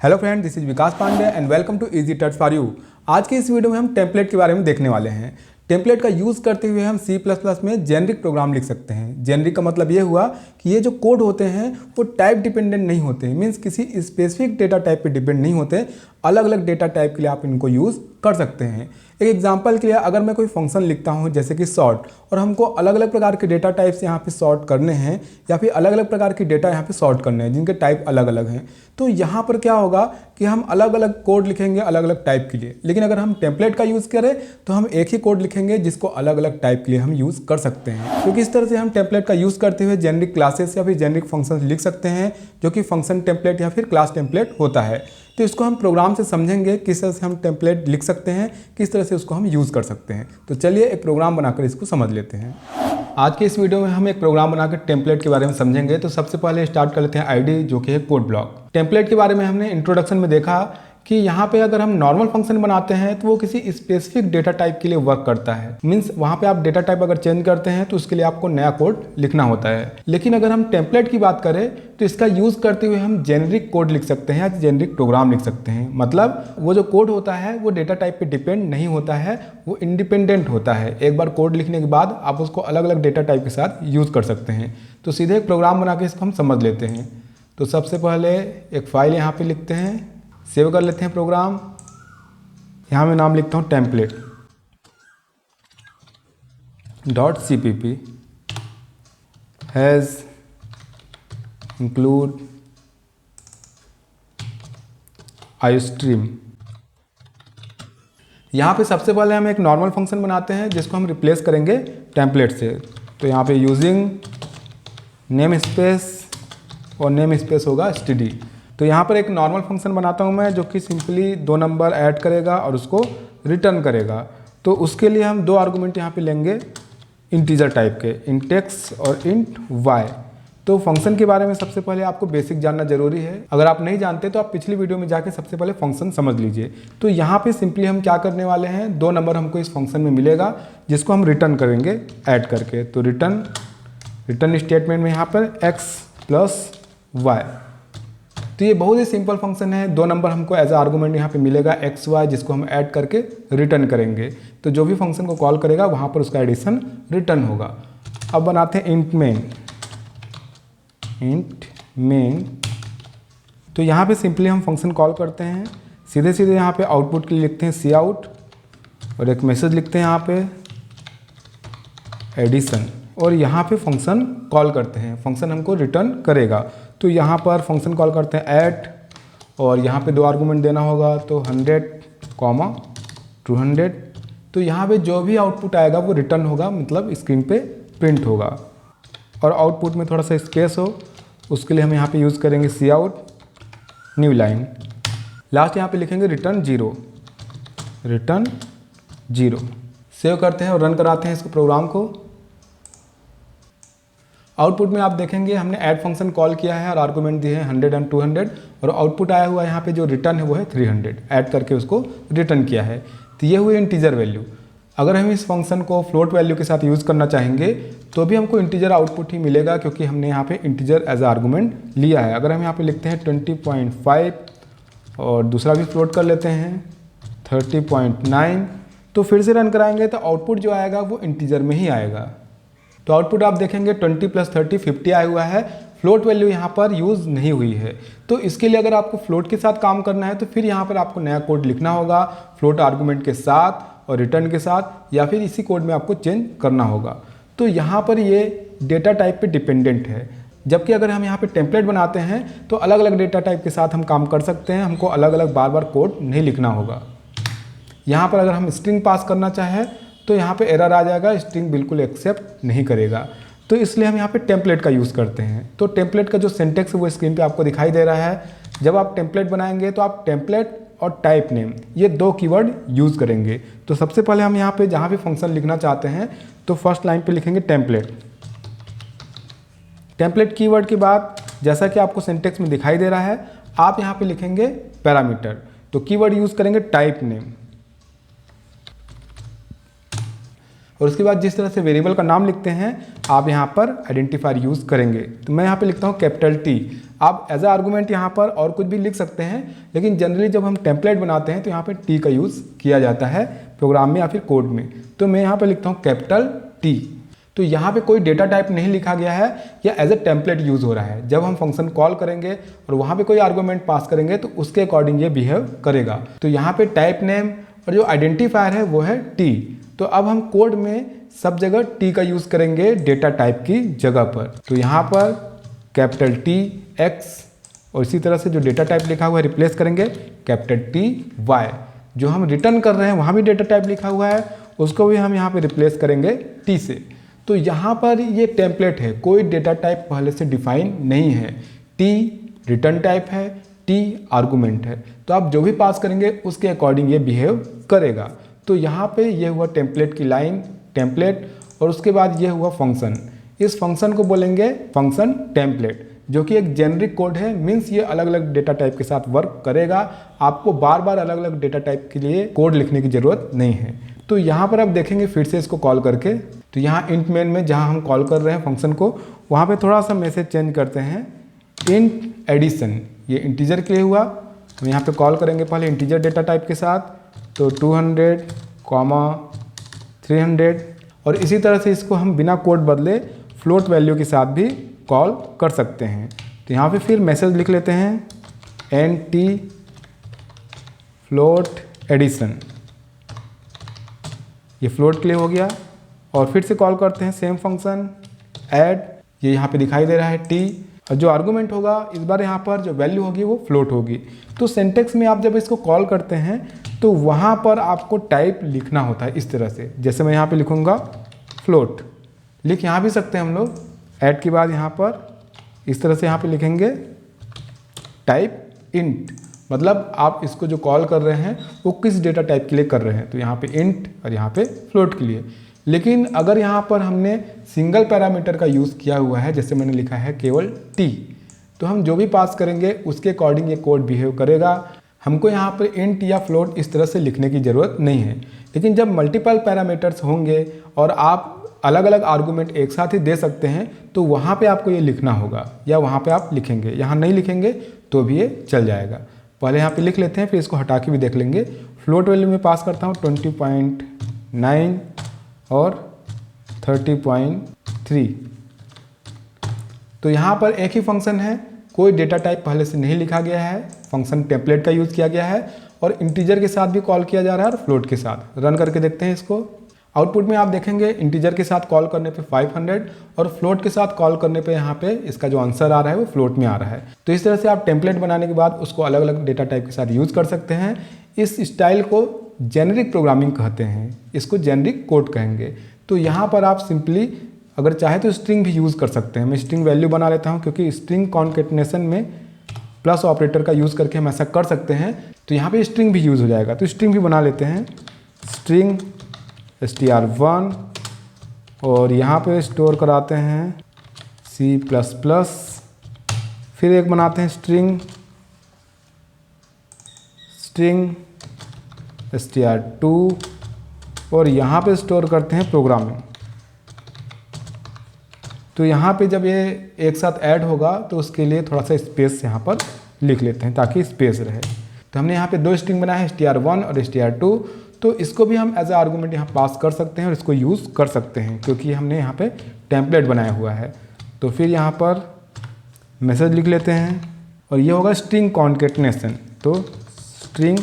Hello friend, this is Vikas Pandey and welcome to easy touch for you. आज की इस video में हम टेम्पलेट के बारे में देखने वाले हैं। टेम्पलेट का यूज़ करते हुए हम C++ में जेनरिक प्रोग्राम लिख सकते हैं। जेनरिक का मतलब ये हुआ कि ये जो कोड होते हैं वो टाइप डिपेंडेंट नहीं होते, मीन्स किसी स्पेसिफिक डेटा टाइप पे डिपेंड नहीं होते। अलग अलग डेटा टाइप के लिए आप इनको यूज़ कर सकते हैं। एक एग्जांपल के लिए अगर मैं कोई फंक्शन लिखता हूं जैसे कि सॉर्ट, और हमको अलग अलग प्रकार के डेटा टाइप्स यहाँ पे सॉर्ट करने हैं या फिर अलग अलग प्रकार के डेटा यहाँ पे सॉर्ट करने हैं जिनके टाइप अलग अलग हैं, तो यहाँ पर क्या होगा कि हम अलग अलग कोड लिखेंगे अलग अलग टाइप के लिए। लेकिन अगर हम टेम्पलेट का यूज़ करें तो हम एक ही कोड लिखेंगे जिसको अलग अलग टाइप के लिए हम यूज़ कर सकते हैं। क्योंकि इस तरह से हम टेम्पलेट का यूज़ करते हुए जेनरिक क्लासेस या फिर जेनरिक फंक्शन लिख सकते हैं जो कि फंक्शन टेम्पलेट या फिर क्लास टेम्पलेट होता है। तो इसको हम प्रोग्राम से समझेंगे किस तरह से हम टेम्पलेट लिख सकते हैं, किस तरह से उसको हम यूज़ कर सकते हैं। तो चलिए एक प्रोग्राम बनाकर इसको समझ लेते हैं। आज के इस वीडियो में हम एक प्रोग्राम बनाकर टेम्पलेट के बारे में समझेंगे। तो सबसे पहले स्टार्ट कर लेते हैं आईडी, जो कि है कोड ब्लॉक। टेम्पलेट के बारे में हमने इंट्रोडक्शन में देखा कि यहाँ पे अगर हम नॉर्मल फंक्शन बनाते हैं तो वो किसी स्पेसिफिक डेटा टाइप के लिए वर्क करता है। मीन्स वहाँ पे आप डेटा टाइप अगर चेंज करते हैं तो उसके लिए आपको नया कोड लिखना होता है। लेकिन अगर हम टेम्पलेट की बात करें तो इसका यूज़ करते हुए हम जेनरिक कोड लिख सकते हैं या जेनरिक प्रोग्राम लिख सकते हैं। मतलब वो जो कोड होता है वो डेटा टाइप पे डिपेंड नहीं होता है, वो इंडिपेंडेंट होता है। एक बार कोड लिखने के बाद आप उसको अलग अलग डेटा टाइप के साथ यूज़ कर सकते हैं। तो सीधे एक प्रोग्राम बना के इसको हम समझ लेते हैं। तो सबसे पहले एक फाइल यहाँ पर लिखते हैं, सेव कर लेते हैं प्रोग्राम। यहाँ मैं नाम लिखता हूँ template .cpp has include iostream। यहाँ पे सबसे पहले हम एक नॉर्मल फंक्शन बनाते हैं जिसको हम रिप्लेस करेंगे टेम्पलेट से। तो यहाँ पे यूजिंग नेम स्पेस और नेम स्पेस होगा std। तो यहाँ पर एक नॉर्मल फंक्शन बनाता हूँ मैं जो कि सिंपली 2 नंबर ऐड करेगा और उसको रिटर्न करेगा। तो उसके लिए हम 2 आर्गूमेंट यहाँ पे लेंगे इंटीजर टाइप के, इंट x और इंट y। तो फंक्शन के बारे में सबसे पहले आपको बेसिक जानना जरूरी है। अगर आप नहीं जानते तो आप पिछली वीडियो में जाके सबसे पहले फंक्शन समझ लीजिए। तो यहाँ पे सिंपली हम क्या करने वाले हैं, 2 नंबर हमको इस फंक्शन में मिलेगा जिसको हम रिटर्न करेंगे ऐड करके। तो रिटर्न स्टेटमेंट में यहाँ पर x प्लस y। तो ये बहुत ही सिंपल फंक्शन है। 2 नंबर हमको एज ए आर्गूमेंट यहाँ पे मिलेगा x y, जिसको हम ऐड करके रिटर्न करेंगे। तो जो भी फंक्शन को कॉल करेगा वहाँ पर उसका एडिशन रिटर्न होगा। अब बनाते हैं इंट मेन। तो यहाँ पे सिंपली हम फंक्शन कॉल करते हैं, सीधे सीधे यहाँ पे आउटपुट के लिए लिखते हैं cout और एक मैसेज लिखते हैं यहाँ पे एडिशन, और यहाँ पे फंक्शन कॉल करते हैं। फंक्शन हमको रिटर्न करेगा। तो यहाँ पर फंक्शन कॉल करते हैं ऐड, और यहाँ पे 2 आर्गूमेंट देना होगा, तो 100, 200। तो यहाँ पे जो भी आउटपुट आएगा वो रिटर्न होगा, मतलब स्क्रीन पे प्रिंट होगा। और आउटपुट में थोड़ा सा स्पेस हो उसके लिए हम यहाँ पे यूज़ करेंगे cout न्यू लाइन। लास्ट यहाँ पे लिखेंगे रिटर्न 0। सेव करते हैं और रन कराते हैं इसको प्रोग्राम को। आउटपुट में आप देखेंगे हमने ऐड फंक्शन कॉल किया है और आर्गूमेंट दिए हैं 100 और 200, और आउटपुट आया हुआ यहाँ पे जो रिटर्न है वो है 300। ऐड करके उसको रिटर्न किया है। तो ये हुई इंटीजर वैल्यू। अगर हम इस फंक्शन को फ्लोट वैल्यू के साथ यूज़ करना चाहेंगे तो भी हमको इंटीजर आउटपुट ही मिलेगा, क्योंकि हमने यहाँ पे इंटीजर एज आर्गूमेंट लिया है। अगर हम यहाँ पे लिखते हैं 20.5 और दूसरा भी फ्लोट कर लेते हैं 30.9, तो फिर से रन कराएंगे तो आउटपुट जो आएगा वो इंटीजर में ही आएगा। तो आउटपुट आप देखेंगे 20 + 30 50 आया हुआ है। फ्लोट वैल्यू यहाँ पर यूज़ नहीं हुई है। तो इसके लिए अगर आपको फ्लोट के साथ काम करना है तो फिर यहाँ पर आपको नया कोड लिखना होगा फ्लोट आर्गूमेंट के साथ और रिटर्न के साथ, या फिर इसी कोड में आपको चेंज करना होगा। तो यहाँ पर ये डेटा टाइप पे डिपेंडेंट है। जबकि अगर हम यहाँ पे टेम्पलेट बनाते हैं तो अलग अलग डेटा टाइप के साथ हम काम कर सकते हैं, हमको अलग अलग बार बार कोड नहीं लिखना होगा। यहाँ पर अगर हम स्ट्रिंग पास करना चाहें तो यहाँ पे एरर आ जाएगा, स्ट्रिंग बिल्कुल एक्सेप्ट नहीं करेगा। तो इसलिए हम यहाँ पे टेम्पलेट का यूज़ करते हैं। तो टेम्पलेट का जो सिंटेक्स है वो स्क्रीन पे आपको दिखाई दे रहा है। जब आप टेम्पलेट बनाएंगे तो आप टेम्पलेट और टाइप नेम ये 2 कीवर्ड यूज़ करेंगे। तो सबसे पहले हम यहाँ पे जहाँ भी फंक्शन लिखना चाहते हैं तो फर्स्ट लाइन पे लिखेंगे टेम्पलेट कीवर्ड के बाद जैसा कि आपको सिंटेक्स में दिखाई दे रहा है आप यहाँ पे लिखेंगे पैरामीटर। तो कीवर्ड यूज़ करेंगे टाइप नेम, और उसके बाद जिस तरह से वेरिएबल का नाम लिखते हैं आप यहाँ पर आइडेंटिफायर यूज़ करेंगे। तो मैं यहाँ पे लिखता हूँ कैपिटल T। आप एज अ आर्गूमेंट यहाँ पर और कुछ भी लिख सकते हैं, लेकिन जनरली जब हम टेम्पलेट बनाते हैं तो यहाँ पे टी का यूज़ किया जाता है प्रोग्राम में या फिर कोड में। तो मैं यहाँ पे लिखता हूँ कैपिटल टी। तो यहाँ पे कोई डेटा टाइप नहीं लिखा गया है, या एज ए टेम्पलेट यूज़ हो रहा है। जब हम फंक्शन कॉल करेंगे और वहाँ पे कोई आर्गूमेंट पास करेंगे तो उसके अकॉर्डिंग ये बिहेव करेगा। तो यहाँ पे टाइप नेम और जो आइडेंटिफायर है वो है टी। तो अब हम कोड में सब जगह टी का यूज़ करेंगे डेटा टाइप की जगह पर। तो यहाँ पर कैपिटल टी एक्स और इसी तरह से जो डेटा टाइप लिखा हुआ है रिप्लेस करेंगे कैपिटल टी वाई। जो हम रिटर्न कर रहे हैं वहाँ भी डेटा टाइप लिखा हुआ है, उसको भी हम यहाँ पे रिप्लेस करेंगे टी से। तो यहाँ पर ये टेम्पलेट है, कोई डेटा टाइप पहले से डिफाइन नहीं है। टी रिटर्न टाइप है, टी आर्गूमेंट है। तो आप जो भी पास करेंगे उसके अकॉर्डिंग ये बिहेव करेगा। तो यहाँ पे ये हुआ टेम्पलेट की लाइन, टेम्पलेट, और उसके बाद ये हुआ फंक्शन। इस फंक्शन को बोलेंगे फंक्शन टेम्पलेट, जो कि एक जेनरिक कोड है। मीन्स ये अलग अलग डेटा टाइप के साथ वर्क करेगा। आपको बार बार अलग अलग डेटा टाइप के लिए कोड लिखने की ज़रूरत नहीं है। तो यहाँ पर आप देखेंगे फिर से इसको कॉल करके, तो यहाँ इंट मेन में जहाँ हम कॉल कर रहे हैं फंक्शन को, वहाँ पे थोड़ा सा मैसेज चेंज करते हैं। इंट एडिशन, ये इंटीजर के लिए हुआ। हम यहाँ पे कॉल करेंगे पहले इंटीजर डेटा टाइप के साथ, तो 200, 300, और इसी तरह से इसको हम बिना कोड बदले फ्लोट वैल्यू के साथ भी कॉल कर सकते हैं। तो यहाँ पे फिर मैसेज लिख लेते हैं NT फ्लोट एडिशन, ये फ्लोट के लिए हो गया। और फिर से कॉल करते हैं सेम फंक्शन ऐड, ये यहाँ पे दिखाई दे रहा है टी, और जो आर्गूमेंट होगा इस बार यहाँ पर जो वैल्यू होगी वो फ्लोट होगी। तो सिंटेक्स में आप जब इसको कॉल करते हैं तो वहाँ पर आपको टाइप लिखना होता है इस तरह से। जैसे मैं यहाँ पे लिखूँगा फ्लोट, लिख यहाँ भी सकते हैं हम लोग। ऐड के बाद यहाँ पर इस तरह से यहाँ पे लिखेंगे टाइप इंट, मतलब आप इसको जो कॉल कर रहे हैं वो किस डेटा टाइप के लिए कर रहे हैं। तो यहाँ पे इंट और यहाँ पे फ्लोट के लिए। लेकिन अगर यहाँ पर हमने सिंगल पैरामीटर का यूज़ किया हुआ है, जैसे मैंने लिखा है केवल टी, तो हम जो भी पास करेंगे उसके अकॉर्डिंग ये कोड बिहेव करेगा। हमको यहाँ पर इंट या फ्लोट इस तरह से लिखने की ज़रूरत नहीं है। लेकिन जब मल्टीपल पैरामीटर्स होंगे और आप अलग अलग आर्गूमेंट एक साथ ही दे सकते हैं, तो वहाँ पे आपको ये लिखना होगा, या वहाँ पे आप लिखेंगे। यहाँ नहीं लिखेंगे तो भी ये चल जाएगा। पहले यहाँ पे लिख लेते हैं, फिर इसको हटा के भी देख लेंगे। फ्लोट वैल्यू में पास करता हूँ 20.9 और 30.3। तो यहाँ पर एक ही फंक्शन है, कोई डेटा टाइप पहले से नहीं लिखा गया है, फंक्शन टेम्पलेट का यूज़ किया गया है, और इंटीजर के साथ भी कॉल किया जा रहा है और फ्लोट के साथ। रन करके देखते हैं इसको। आउटपुट में आप देखेंगे इंटीजर के साथ कॉल करने पे 500 और फ्लोट के साथ कॉल करने पे यहाँ पे इसका जो आंसर आ रहा है वो फ्लोट में आ रहा है। तो इस तरह से आप टेम्पलेट बनाने के बाद उसको अलग अलग डेटा टाइप के साथ यूज़ कर सकते हैं। इस स्टाइल को जेनरिक प्रोग्रामिंग कहते हैं, इसको जेनरिक कोड कहेंगे। तो यहाँ पर आप सिंपली अगर चाहे तो स्ट्रिंग भी यूज़ कर सकते हैं। मैं स्ट्रिंग वैल्यू बना लेता हूँ, क्योंकि स्ट्रिंग कॉन्केटनेशन में प्लस ऑपरेटर का यूज़ करके हम ऐसा कर सकते हैं। तो यहाँ पे स्ट्रिंग भी यूज़ हो जाएगा। तो स्ट्रिंग भी बना लेते हैं, स्ट्रिंग str1, और यहाँ पे स्टोर कराते हैं C++। फिर एक बनाते हैं स्ट्रिंग str2, और यहाँ पे स्टोर करते हैं प्रोग्रामिंग। तो यहाँ पे जब ये एक साथ ऐड होगा तो उसके लिए थोड़ा सा स्पेस यहाँ पर लिख लेते हैं ताकि स्पेस रहे। तो हमने यहाँ पे दो स्ट्रिंग बनाए हैं, str1 और str2। तो इसको भी हम एज ए आर्गूमेंट यहाँ पास कर सकते हैं और इसको यूज़ कर सकते हैं, क्योंकि हमने यहाँ पे टेम्पलेट बनाया हुआ है। तो फिर यहाँ पर मैसेज लिख लेते हैं, और ये होगा स्ट्रिंग कॉन्केटनेशन। तो स्ट्रिंग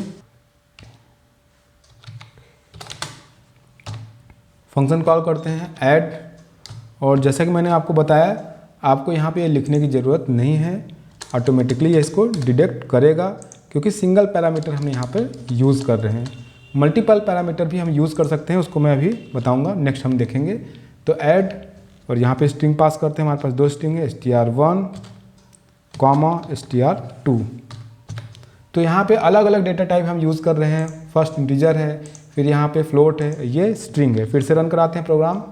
फंक्शन कॉल करते हैं ऐड, और जैसा कि मैंने आपको बताया आपको यहाँ पे लिखने की ज़रूरत नहीं है, ऑटोमेटिकली ये इसको डिटेक्ट करेगा, क्योंकि सिंगल पैरामीटर हम यहाँ पर यूज़ कर रहे हैं। मल्टीपल पैरामीटर भी हम यूज़ कर सकते हैं, उसको मैं अभी बताऊंगा, नेक्स्ट हम देखेंगे। तो ऐड, और यहाँ पे स्ट्रिंग पास करते हैं। हमारे पास दो स्ट्रिंग है, str1, str2। तो यहाँ पे अलग अलग डेटा टाइप हम यूज़ कर रहे हैं। फर्स्ट इंटीजर है, फिर यहाँ पे फ्लोट है, ये स्ट्रिंग है। फिर से रन कराते हैं प्रोग्राम।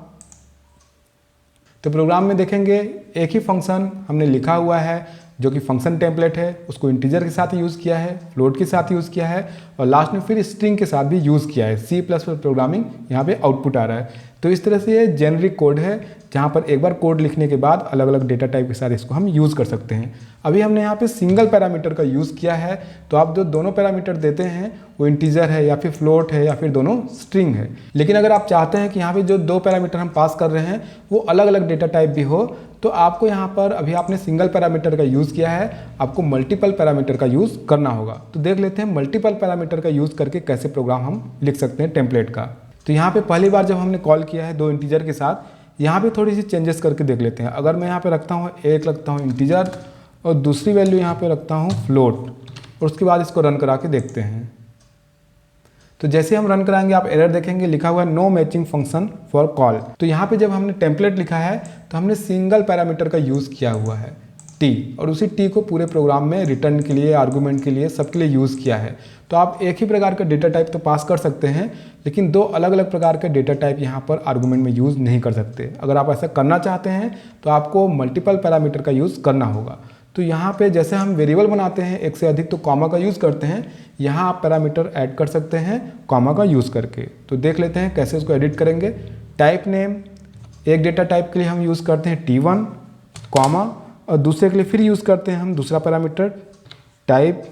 तो प्रोग्राम में देखेंगे एक ही फंक्शन हमने लिखा हुआ है, जो कि फंक्शन टेम्पलेट है, उसको इंटीजर के साथ यूज़ किया है, फ्लोट के साथ यूज़ किया है, और लास्ट में फिर स्ट्रिंग के साथ भी यूज़ किया है। C++ प्रोग्रामिंग यहाँ पे आउटपुट आ रहा है। तो इस तरह से ये जेनरिक कोड है जहाँ पर एक बार कोड लिखने के बाद अलग अलग डेटा टाइप के साथ इसको हम यूज़ कर सकते हैं। अभी हमने यहाँ पे सिंगल पैरामीटर का यूज़ किया है, तो आप जो दोनों पैरामीटर देते हैं वो इंटीजर है या फिर फ्लोट है या फिर दोनों स्ट्रिंग है। लेकिन अगर आप चाहते हैं कि यहाँ पे जो दो पैरामीटर हम पास कर रहे हैं वो अलग अलग डेटा टाइप भी हो, तो आपको यहाँ पर अभी आपने सिंगल पैरामीटर का यूज़ किया है, आपको मल्टीपल पैरामीटर का यूज़ करना होगा। तो देख लेते हैं मल्टीपल पैरामीटर का यूज़ करके कैसे प्रोग्राम हम लिख सकते हैं टेम्पलेट का। तो यहाँ पे पहली बार जब हमने कॉल किया है दो इंटीजर के साथ, यहाँ पे थोड़ी सी चेंजेस करके देख लेते हैं। अगर मैं यहाँ पे रखता हूँ एक रखता हूँ इंटीजर और दूसरी वैल्यू यहाँ पे रखता हूँ फ्लोट, और उसके बाद इसको रन करा के देखते हैं। तो जैसे हम रन कराएंगे आप एरर देखेंगे, लिखा हुआ है no matching function for call. तो यहाँ पे जब हमने टेम्पलेट लिखा है तो हमने सिंगल पैरामीटर का यूज़ किया हुआ है टी, और उसी टी को पूरे प्रोग्राम में रिटर्न के लिए, आर्गूमेंट के लिए, सबके लिए यूज़ किया है। तो आप एक ही प्रकार का डेटा टाइप तो पास कर सकते हैं, लेकिन दो अलग अलग प्रकार के डेटा टाइप यहाँ पर आर्गूमेंट में यूज़ नहीं कर सकते। अगर आप ऐसा करना चाहते हैं तो आपको मल्टीपल पैरामीटर का यूज़ करना होगा। तो यहाँ पे जैसे हम वेरिएबल बनाते हैं एक से अधिक तो कॉमा का यूज़ करते हैं, यहाँ आप पैरामीटर ऐड कर सकते हैं कॉमा का यूज़ करके। तो देख लेते हैं कैसे उसको एडिट करेंगे। टाइप नेम एक डेटा टाइप के लिए हम यूज़ करते हैं T1 कॉमा, और दूसरे के लिए फिर यूज़ करते हैं हम दूसरा पैरामीटर टाइप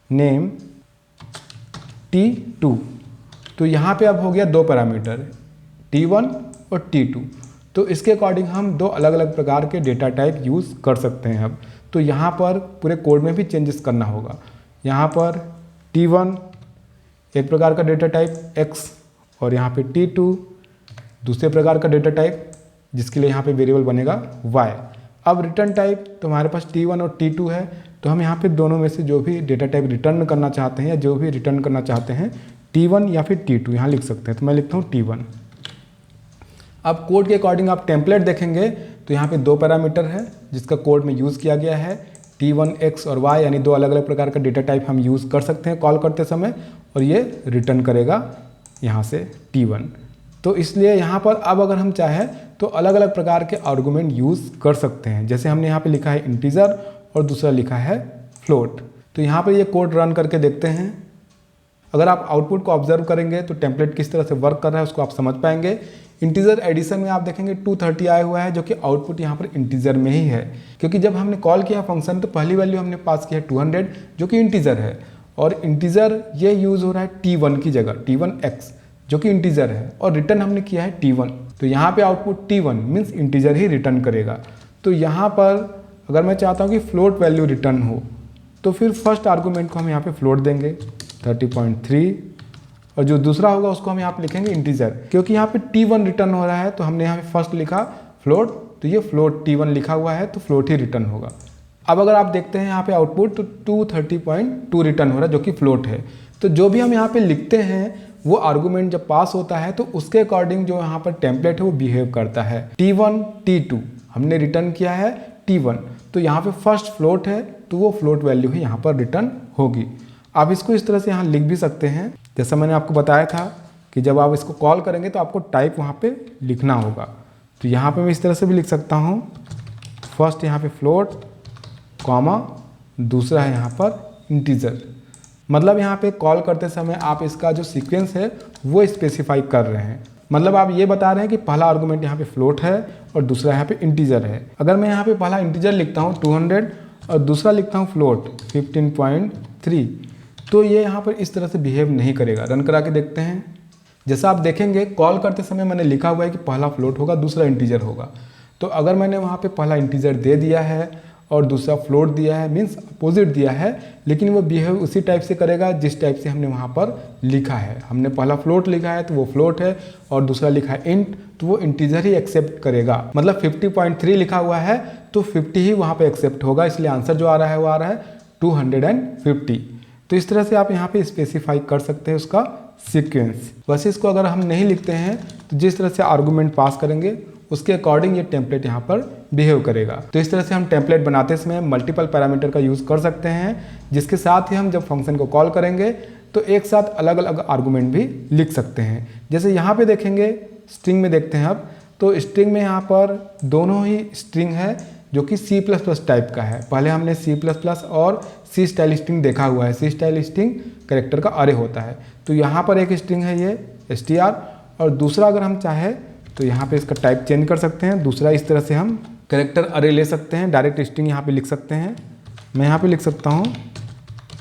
नेम T2। तो यहाँ पे अब हो गया दो पैरामीटर T1 और T2। तो इसके अकॉर्डिंग हम दो अलग अलग प्रकार के डेटा टाइप यूज़ कर सकते हैं। अब तो यहाँ पर पूरे कोड में भी चेंजेस करना होगा। यहाँ पर T1 एक प्रकार का डेटा टाइप X, और यहाँ पे T2 दूसरे प्रकार का डेटा टाइप जिसके लिए यहाँ पे वेरिएबल बनेगा Y। अब रिटर्न टाइप तो हमारे पास T1 और T2 है, तो हम यहाँ पे दोनों में से जो भी डेटा टाइप रिटर्न करना चाहते हैं या जो भी रिटर्न करना चाहते हैं T1 या फिर T2 यहाँ लिख सकते हैं। तो मैं लिखता हूँ T1। अब कोड के अकॉर्डिंग आप टेम्पलेट देखेंगे तो यहाँ पे दो पैरामीटर है जिसका कोड में यूज़ किया गया है T1 X और Y, यानी दो अलग अलग प्रकार का डेटा टाइप हम यूज़ कर सकते हैं कॉल करते समय, और ये रिटर्न करेगा यहाँ से T1। तो इसलिए यहाँ पर अब अगर हम चाहें तो अलग अलग प्रकार के आर्गूमेंट यूज़ कर सकते हैं। जैसे हमने यहाँ पे लिखा है इंटीजर और दूसरा लिखा है फ्लोट। तो यहाँ पर ये कोड रन करके देखते हैं। अगर आप आउटपुट को ऑब्जर्व करेंगे तो टेम्पलेट किस तरह से वर्क कर रहा है उसको आप समझ पाएंगे। इंटीजर एडिशन में आप देखेंगे 230 आया हुआ है, जो कि आउटपुट यहाँ पर इंटीजर में ही है, क्योंकि जब हमने कॉल किया फंक्शन तो पहली वैल्यू हमने पास किया 200 जो कि इंटीजर है, और इंटीजर ये यूज़ हो रहा है T1 की जगह T1X जो कि इंटीजर है, और रिटर्न हमने किया है T1। तो यहाँ पे आउटपुट T1 मीन्स इंटीजर ही रिटर्न करेगा। तो यहाँ पर अगर मैं चाहता हूँ कि फ्लोट वैल्यू रिटर्न हो तो फिर फर्स्ट आर्गूमेंट को हम यहाँ पे फ्लोट देंगे 30.3, और जो दूसरा होगा उसको हम यहाँ पे लिखेंगे इंटीजर, क्योंकि यहाँ पे T1 रिटर्न हो रहा है तो हमने यहाँ पे फर्स्ट लिखा फ्लोट, तो ये फ्लोट T1 लिखा हुआ है तो फ्लोट ही रिटर्न होगा। अब अगर आप देखते हैं यहाँ पे आउटपुट तो 230.2 रिटर्न हो रहा है जो कि फ्लोट है। तो जो भी हम यहाँ पे लिखते हैं वो आर्गूमेंट जब पास होता है तो उसके अकॉर्डिंग जो यहाँ पर टेम्पलेट है वो बिहेव करता है। T1 T2 हमने रिटर्न किया है T1, तो यहाँ पे फर्स्ट फ्लोट है तो वो फ्लोट वैल्यू ही यहाँ पर रिटर्न होगी। आप इसको इस तरह से यहाँ लिख भी सकते हैं, जैसा मैंने आपको बताया था कि जब आप इसको कॉल करेंगे तो आपको टाइप वहाँ पे लिखना होगा। तो यहाँ पे मैं इस तरह से भी लिख सकता हूँ, फर्स्ट यहाँ पे फ्लोट कॉमा, दूसरा है यहाँ पर इंटीजर। मतलब यहाँ पे कॉल करते समय आप इसका जो सीक्वेंस है वो स्पेसिफाई कर रहे हैं। मतलब आप ये बता रहे हैं कि पहला आर्गूमेंट यहाँ पे फ्लोट है और दूसरा यहाँ पे इंटीजर है। अगर मैं यहाँ पे पहला इंटीजर लिखता हूँ 200 और दूसरा लिखता हूँ फ्लोट 15.3, तो ये यहाँ पर इस तरह से बिहेव नहीं करेगा। रन करा के देखते हैं। जैसा आप देखेंगे कॉल करते समय मैंने लिखा हुआ है कि पहला फ्लोट होगा दूसरा इंटीजर होगा। तो अगर मैंने वहाँ पे पहला इंटीजर दे दिया है और दूसरा फ्लोट दिया है मीन्स अपोजिट दिया है, लेकिन वो बिहेव उसी टाइप से करेगा जिस टाइप से हमने वहाँ पर लिखा है। हमने पहला फ्लोट लिखा है तो वो फ्लोट है, और दूसरा लिखा है इंट तो वो इंटीजर ही एक्सेप्ट करेगा। मतलब 50.3 लिखा हुआ है तो 50 ही वहाँ पे एक्सेप्ट होगा, इसलिए आंसर जो आ रहा है वो आ रहा है 250। तो इस तरह से आप यहाँ पे स्पेसिफाई कर सकते हैं उसका सीक्वेंस। वैसे इसको अगर हम नहीं लिखते हैं तो जिस तरह से आर्गूमेंट पास करेंगे उसके अकॉर्डिंग ये टेम्पलेट यहाँ पर बिहेव करेगा। तो इस तरह से हम टेम्पलेट बनाते समय मल्टीपल पैरामीटर का यूज़ कर सकते हैं, जिसके साथ ही हम जब फंक्शन को कॉल करेंगे तो एक साथ अलग अलग आर्गूमेंट भी लिख सकते हैं। जैसे यहाँ पे देखेंगे स्ट्रिंग में देखते हैं अब, तो स्ट्रिंग में यहाँ पर दोनों ही स्ट्रिंग है जो कि C++ टाइप का है। पहले हमने C++ और C स्टाइल स्ट्रिंग देखा हुआ है। C स्टाइल स्ट्रिंग कैरेक्टर का अरे होता है। तो यहाँ पर एक स्ट्रिंग है ये str, और दूसरा अगर हम चाहें तो यहाँ पे इसका टाइप चेंज कर सकते हैं। दूसरा, इस तरह से हम कैरेक्टर अरे ले सकते हैं, डायरेक्ट स्ट्रिंग यहाँ पे लिख सकते हैं। मैं यहाँ पे लिख सकता हूँ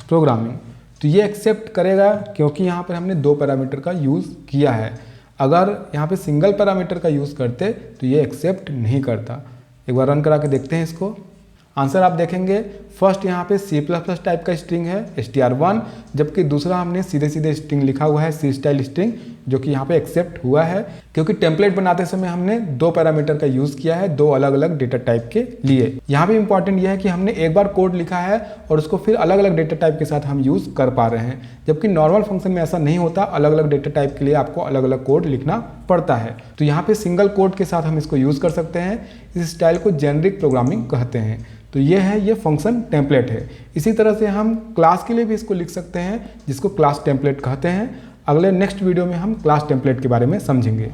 प्रोग्रामिंग, तो ये एक्सेप्ट करेगा क्योंकि यहाँ पर हमने 2 पैरामीटर का यूज़ किया है। अगर यहाँ पे सिंगल पैरामीटर का यूज़ करते तो ये एक्सेप्ट नहीं करता। एक बार रन करा के देखते हैं इसको। आंसर आप देखेंगे, फर्स्ट यहाँ पे C++ टाइप का स्ट्रिंग है str1, जबकि दूसरा हमने सीधे सीधे स्ट्रिंग लिखा हुआ है C स्टाइल स्ट्रिंग, जो कि यहाँ पे एक्सेप्ट हुआ है क्योंकि टेम्पलेट बनाते समय हमने 2 पैरामीटर का यूज़ किया है, 2 अलग अलग डेटा टाइप के लिए। यहाँ पे इंपॉर्टेंट यह है कि हमने एक बार कोड लिखा है और उसको फिर अलग अलग डेटा टाइप के साथ हम यूज़ कर पा रहे हैं, जबकि नॉर्मल फंक्शन में ऐसा नहीं होता। अलग अलग डेटा टाइप के लिए आपको अलग अलग कोड लिखना पड़ता है। तो यहाँ पे सिंगल कोड के साथ हम इसको यूज़ कर सकते हैं। इस स्टाइल को जेनरिक प्रोग्रामिंग कहते हैं। तो ये फंक्शन टेम्पलेट है। इसी तरह से हम क्लास के लिए भी इसको लिख सकते हैं, जिसको क्लास टेम्पलेट कहते हैं। अगले नेक्स्ट वीडियो में हम क्लास टेम्पलेट के बारे में समझेंगे।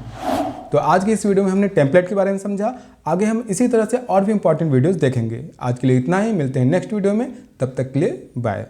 तो आज की इस वीडियो में हमने टेम्पलेट के बारे में समझा। आगे हम इसी तरह से और भी इंपॉर्टेंट वीडियोस देखेंगे। आज के लिए इतना ही, मिलते हैं नेक्स्ट वीडियो में। तब तक के लिए बाय।